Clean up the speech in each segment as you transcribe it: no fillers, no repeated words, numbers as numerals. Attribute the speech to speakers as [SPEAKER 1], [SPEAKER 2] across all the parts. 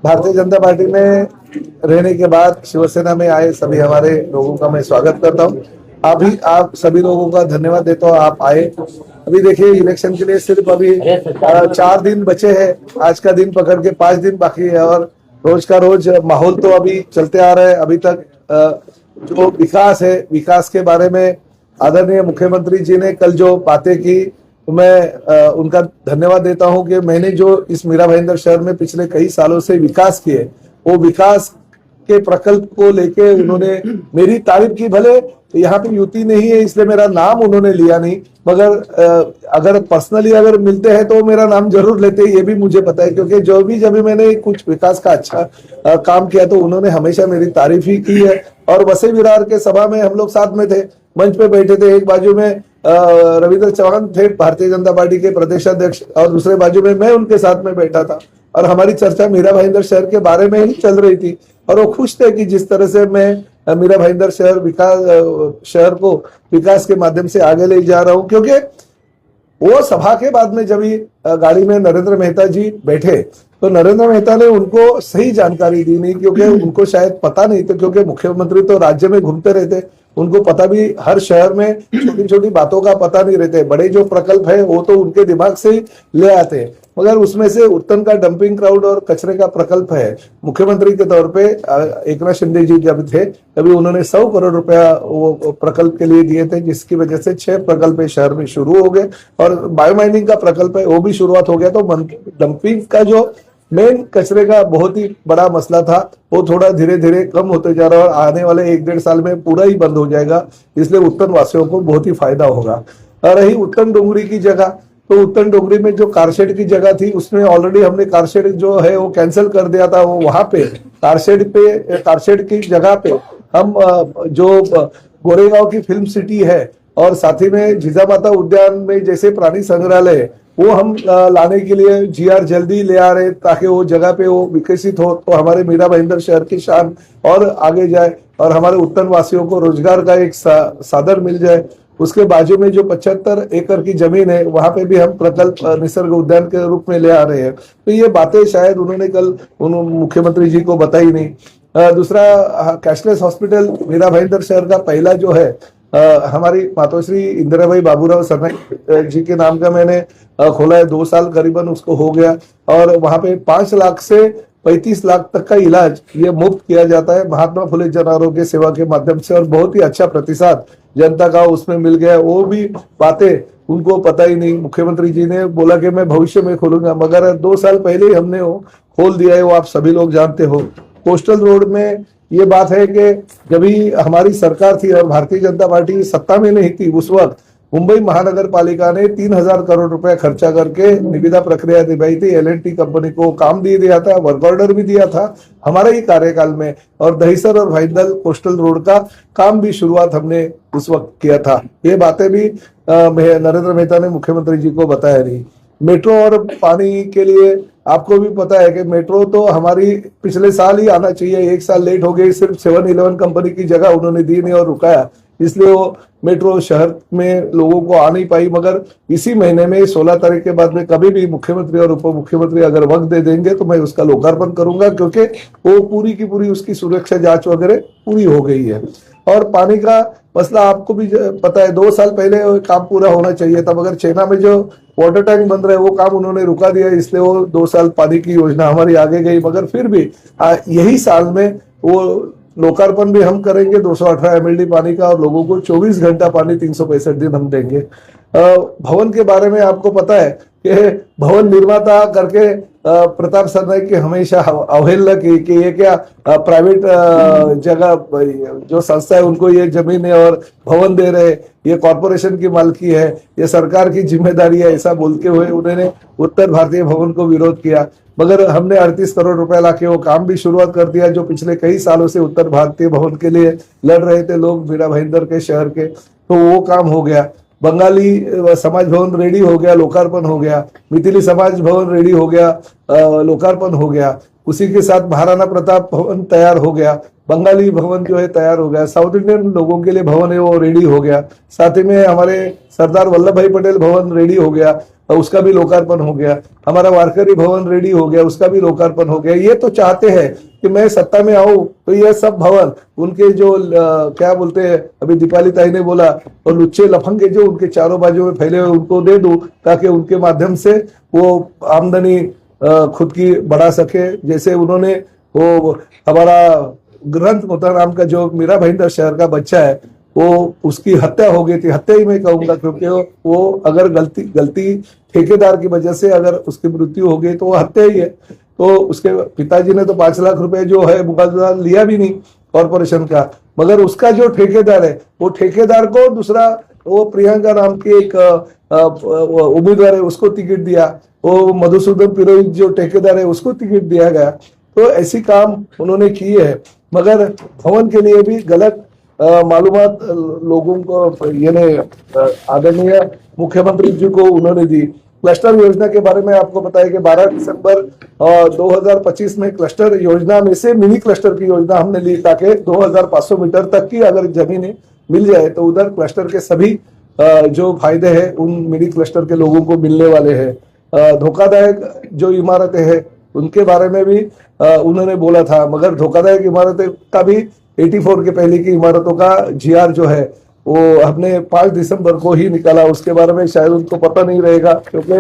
[SPEAKER 1] Bharatiya Janata party में रहने के बाद शिवसेना में आए सभी हमारे लोगों का मैं स्वागत करता हूँ। आप सभी लोगों का धन्यवाद देता हूँ, आप आए। अभी देखिए, इलेक्शन के लिए सिर्फ अभी 4 दिन बचे हैं। आज का दिन पकड़ के 5 दिन बाकी है और रोज का रोज माहौल तो अभी चलते आ रहा है। अभी तक जो विकास है, विकास के बारे में आदरणीय मुख्यमंत्री जी ने कल जो बातें की, तो मैं उनका धन्यवाद देता हूं कि मैंने जो इस मीरा भाईंदर शहर में पिछले कई सालों से विकास किए, वो विकास के प्रकल्प को लेके उन्होंने मेरी तारीफ की। भले यहाँ पे युति नहीं है इसलिए मेरा नाम उन्होंने लिया नहीं, मगर अगर पर्सनली अगर मिलते हैं तो मेरा नाम जरूर लेते हैं, ये भी मुझे पता है। क्योंकि जब भी मैंने कुछ विकास का अच्छा काम किया तो उन्होंने हमेशा मेरी तारीफ ही की है। और वसई विरार के सभा में हम लोग साथ में थे, मंच पे बैठे थे। एक बाजू में रविंद्र चौहान थे, भारतीय जनता पार्टी के प्रदेश अध्यक्ष, और दूसरे बाजू में मैं उनके साथ में बैठा था और हमारी चर्चा मीरा भाईंदर शहर के बारे में ही चल रही थी। और वो खुश थे कि जिस तरह से मैं मीरा भाईंदर शहर को विकास के माध्यम से आगे ले जा रहा हूं। क्योंकि वो सभा के बाद में जब गाड़ी में नरेंद्र मेहता जी बैठे तो नरेंद्र मेहता ने उनको सही जानकारी दी नहीं, क्योंकि उनको शायद पता नहीं था। क्योंकि मुख्यमंत्री तो राज्य में घूमते रहते, उनको पता भी हर शहर में छोटी छोटी बातों का पता नहीं रहते। बड़े जो प्रकल्प है वो तो उनके दिमाग से ही ले आते हैं, मगर उसमें से उत्तन का डंपिंग ग्राउंड और कचरे का प्रकल्प है। मुख्यमंत्री के तौर पे एकनाथ शिंदे जी जब थे तभी उन्होंने 100 करोड़ रुपया वो प्रकल्प के लिए दिए थे, जिसकी वजह से 6 प्रकल्प शहर में शुरू हो गए। और बायोमाइनिंग का प्रकल्प है वो भी शुरुआत हो गया। तो डंपिंग का जो मेन कचरे का बहुत ही बड़ा मसला था वो थोड़ा धीरे धीरे कम होते जा रहा है और आने वाले 1-1.5 साल में पूरा ही बंद हो जाएगा। इसलिए उत्तन वासियों को बहुत ही फायदा होगा। और रही उत्तन डोंगरी की जगह, तो उत्तन डोंगरी में जो कारशेड की जगह थी उसमें ऑलरेडी हमने कारशेड जो है वो कैंसिल कर दिया था। वो वहां पे कारशेड की जगह पे हम जो गोरेगांव की फिल्म सिटी है और साथ ही में जीजामाता उद्यान में जैसे प्राणी संग्रहालय वो हम लाने के लिए जीआर जल्दी ले आ रहे, ताकि वो जगह पे वो विकसित हो तो हमारे मीरा भाईंदर शहर की शान और आगे जाए और हमारे उत्तन वासियों को रोजगार का एक साधन मिल जाए। उसके बाजू में जो 75 एकड़ की जमीन है वहां पे भी हम प्रकल्प निसर्ग उद्यान के रूप में ले आ रहे हैं। तो ये बातें शायद उन्होंने कल मुख्यमंत्री जी को बताई नहीं। दूसरा, कैशलेस हॉस्पिटल मीरा भाईंदर शहर का पहला जो है हमारी मातोश्री इंदिराबाई बाबूराव सरनाईक जी के नाम का मैंने खोला है। 2 साल करीबन उसको हो गया और वहां पे 5 लाख से 35 लाख तक का इलाज ये मुफ्त किया जाता है महात्मा फुले जन आरोग्य सेवा के माध्यम से। और बहुत ही अच्छा प्रतिसाद जनता का उसमें मिल गया। वो भी बातें उनको पता ही नहीं। मुख्यमंत्री जी ने बोला कि मैं भविष्य में खोलूंगा, मगर 2 साल पहले ही हमने वो खोल दिया है, वो आप सभी लोग जानते हो। कोस्टल रोड में ये बात है कि जब भी हमारी सरकार थी और भारतीय जनता पार्टी सत्ता में नहीं थी, उस वक्त मुंबई महानगर पालिका ने 3000 करोड़ रुपए खर्चा करके निविदा प्रक्रिया दिलाई थी। L&T कंपनी को काम दे दिया था, वर्क ऑर्डर भी दिया था हमारे ही कार्यकाल में। और दहिसर और भाईंदर कोस्टल रोड का काम भी शुरुआत हमने उस वक्त किया था। ये बातें भी नरेंद्र मेहता ने मुख्यमंत्री जी को बताया नहीं। मेट्रो और पानी के लिए आपको भी पता है कि मेट्रो तो हमारी पिछले साल ही आना चाहिए, 1 साल लेट हो गई। सिर्फ 7-Eleven कंपनी की जगह उन्होंने दी नहीं और रुकाया, इसलिए वो मेट्रो शहर में लोगों को आ नहीं पाई। मगर इसी महीने में 16 तारीख के बाद में कभी भी मुख्यमंत्री और उप मुख्यमंत्री अगर वक्त दे देंगे तो मैं उसका लोकार्पण करूंगा, क्योंकि वो पूरी की पूरी उसकी सुरक्षा जांच वगैरह पूरी हो गई है। और पानी का मसला आपको भी पता है, 2 साल पहले काम पूरा होना चाहिए था, मगर चाइना में जो वाटर टैंक बन रहे हैं वो काम उन्होंने रुका दिया, इसलिए वो 2 साल पानी की योजना हमारी आगे गई। मगर फिर भी यही साल में वो लोकार्पण भी हम करेंगे 218 MLD पानी का, और लोगों को 24 घंटा पानी 365 दिन हम देंगे। भवन के बारे में आपको पता है कि भवन निर्माता करके प्रताप सरनाईक की हमेशा अवहेलना की कि ये क्या प्राइवेट जगह जो संस्था है उनको ये जमीन है और भवन दे रहे, ये कॉरपोरेशन की मालकी है, ये सरकार की जिम्मेदारी है, ऐसा बोलते हुए उन्होंने उत्तर भारतीय भवन को विरोध किया। मगर हमने 38 करोड़ रुपए लाके वो काम भी शुरुआत कर दिया, जो पिछले कई सालों से उत्तर भारतीय भवन के लिए लड़ रहे थे लोग मीरा भाईंदर के शहर के, तो वो काम हो गया। बंगाली समाज भवन रेडी हो गया, लोकार्पण हो गया। मिथिली समाज भवन रेडी हो गया, लोकार्पण हो गया। उसी के साथ महाराणा प्रताप भवन तैयार हो गया, बंगाली भवन जो है तैयार हो गया। साउथ इंडियन लोगों के लिए भवन है वो रेडी हो गया। साथ ही में हमारे सरदार वल्लभ भाई पटेल भवन रेडी हो गया, उसका भी लोकार्पण हो गया। हमारा वारकरी भवन रेडी हो गया, उसका भी लोकार्पण हो गया। ये तो चाहते हैं कि मैं सत्ता में आऊं तो ये सब भवन उनके जो क्या बोलते हैं, अभी दीपाली ताई ने बोला, और लुच्चे लफंगे जो उनके चारों बाजू में फैले हुए उनको दे दूं, ताकि उनके माध्यम से वो आमदनी खुद की बढ़ा सके। जैसे उन्होंने वो हमारा ग्रंथ मोताराम का जो मीरा भाईंदर शहर का बच्चा है, वो उसकी हत्या हो गई थी। हत्या ही मैं कहूंगा, क्योंकि वो अगर गलती ठेकेदार की वजह से अगर उसकी मृत्यु हो गई तो वो हत्या ही है। तो उसके पिताजी ने तो 5 लाख रुपए जो है मुआवजा लिया भी नहीं कॉर्पोरेशन का, मगर उसका जो ठेकेदार है वो ठेकेदार को दूसरा वो प्रियंका नाम की एक उम्मीदवार है उसको टिकट दिया, वो मधुसूदन पुरोहित जो ठेकेदार है उसको टिकट दिया गया। तो ऐसी काम उन्होंने की है, मगर भवन के लिए भी गलत मालूमात लोगों को आदरणीय मुख्यमंत्री जी को उन्होंने दी। क्लस्टर योजना के बारे में आपको बताया कि 12 दिसंबर 2025 में क्लस्टर योजना में से मिनी क्लस्टर की योजना हमने ली, ताकि 2500 मीटर तक की अगर जमीनें मिल जाए तो उधर क्लस्टर के सभी जो फायदे हैं उन मिनी क्लस्टर के लोगों को मिलने वाले हैं। धोखादायक जो इमारतें हैं उनके बारे में भी उन्होंने बोला था, मगर धोखादायक इमारतें का भी 84 के पहले की इमारतों का GR जो है वो हमने 5 दिसंबर को ही निकाला। उसके बारे में शायद उनको पता नहीं रहेगा, क्योंकि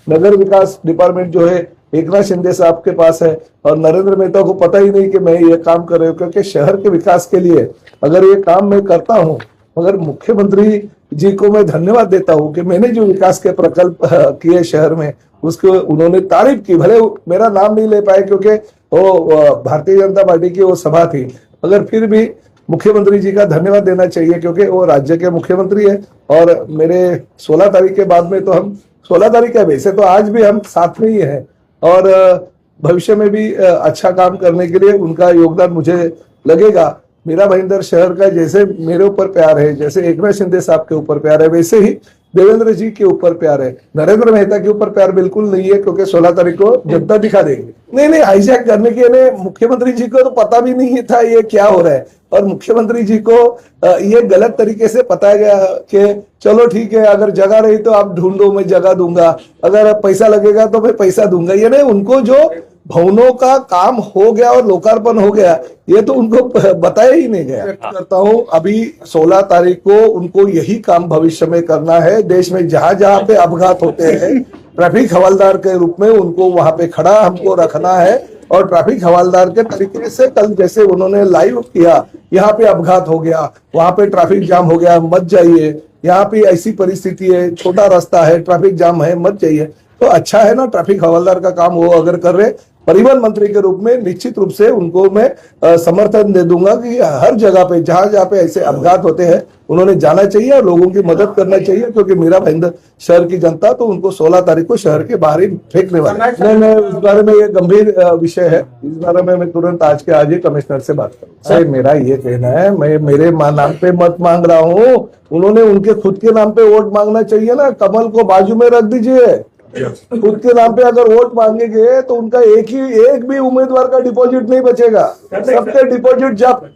[SPEAKER 1] नगर विकास डिपार्टमेंट जो है एकनाथ शिंदे साहब के पास है, और नरेंद्र मेहता को पता ही नहीं कि मैं ये काम कर रहा हूँ। क्योंकि शहर के विकास के लिए अगर ये काम मैं करता हूँ, मगर मुख्यमंत्री जी को मैं धन्यवाद देता हूँ कि मैंने जो विकास के प्रकल्प किए शहर में, उसको उन्होंने तारीफ की। भले मेरा नाम नहीं ले पाए क्योंकि वो भारतीय जनता पार्टी की वो सभा थी, मगर फिर भी मुख्यमंत्री जी का धन्यवाद देना चाहिए, क्योंकि वो राज्य के मुख्यमंत्री है। और मेरे 16 तारीख के बाद में तो हम 16 तारीख है, वैसे तो आज भी हम साथ में ही हैं, और भविष्य में भी अच्छा काम करने के लिए उनका योगदान मुझे लगेगा। मीरा भाईंदर शहर का जैसे मेरे ऊपर प्यार है, जैसे एकनाथ शिंदे साहब के ऊपर प्यार है, वैसे ही देवेंद्र जी के ऊपर प्यार है। नरेंद्र मेहता के ऊपर प्यार बिल्कुल नहीं है, क्योंकि 16 तारीख को जनता दिखा देंगे। नहीं, हाईजैक करने के मुख्यमंत्री जी को तो पता भी नहीं था ये क्या हो रहा है, और मुख्यमंत्री जी को ये गलत तरीके से बताया गया कि चलो ठीक है, अगर जगह रही तो आप ढूंढो, मैं जगह दूंगा, अगर पैसा लगेगा तो मैं पैसा दूंगा। ये नहीं, उनको जो भवनों का काम हो गया और लोकार्पण हो गया, ये तो उनको बताया ही नहीं गया। करता हूँ अभी 16 तारीख को उनको यही काम भविष्य में करना है। देश में जहां जहां पे अपघात होते हैं, ट्रैफिक हवलदार के रूप में उनको वहां पे खड़ा हमको रखना है, और ट्रैफिक हवलदार के तरीके से कल जैसे उन्होंने लाइव किया, यहाँ पे अपघात हो गया, वहां पे ट्रैफिक जाम हो गया, मत जाइए, यहाँ पे ऐसी परिस्थिति है, छोटा रास्ता है, ट्रैफिक जाम है, मत जाइए। तो अच्छा है ना, ट्रैफिक हवलदार का काम वो अगर कर रहे, परिवहन मंत्री के रूप में निश्चित रूप से उनको मैं समर्थन दे दूंगा कि हर जगह पे जहां जहां पे ऐसे अपघात होते हैं उन्होंने जाना चाहिए और लोगों की मदद करना चाहिए, क्योंकि मीरा भाईंदर शहर की जनता तो उनको 16 तारीख को शहर के बाहर ही फेंकने वाला है। मैं इस बारे में ये गंभीर विषय है, इस बारे में मैं तुरंत आज के आज ही कमिश्नर से बात करूँ। सर मेरा ये कहना है, मैं मेरे नाम पे मत मांग रहा हूँ, उन्होंने उनके खुद के नाम पे वोट मांगना चाहिए ना। कमल को बाजू में रख दीजिए, खुद के नाम पे अगर वोट मांगेंगे तो उनका एक भी उम्मीदवार का डिपॉजिट नहीं बचेगा, सबके डिपॉजिट जब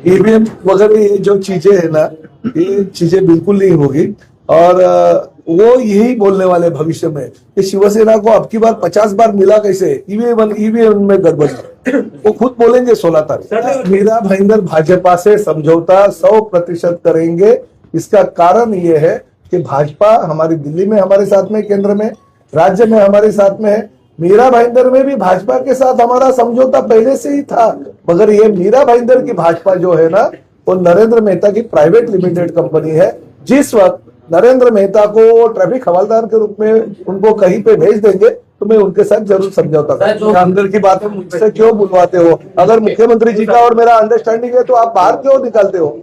[SPEAKER 1] ईवीएम वगैरह ये जो चीजें है ना, ये चीजें बिल्कुल नहीं होगी। और वो यही बोलने वाले भविष्य में कि शिवसेना को अब की बार 50 बार मिला कैसे, ईवीएम में गड़बड़ी, वो खुद बोलेंगे 16 तारीख। मीरा भाईंदर भाजपा से समझौता 100% करेंगे। इसका कारण ये है कि भाजपा हमारी दिल्ली में हमारे साथ में, केंद्र में, राज्य में हमारे साथ में है। मीरा भाईंदर में भी भाजपा के साथ हमारा समझौता पहले से ही था, मगर ये मीरा भाईंदर की भाजपा जो है ना, वो नरेंद्र मेहता की प्राइवेट लिमिटेड कंपनी है। जिस वक्त नरेंद्र मेहता को ट्रैफिक हवलदार के रूप में उनको कहीं पे भेज देंगे तो मैं उनके साथ जरूर समझौता करूंगा। अंदर की बातें मुझसे क्यों बुलवाते हो? अगर मुख्यमंत्री जी का और मेरा अंडरस्टैंडिंग है तो आप बाहर क्यों निकालते हो?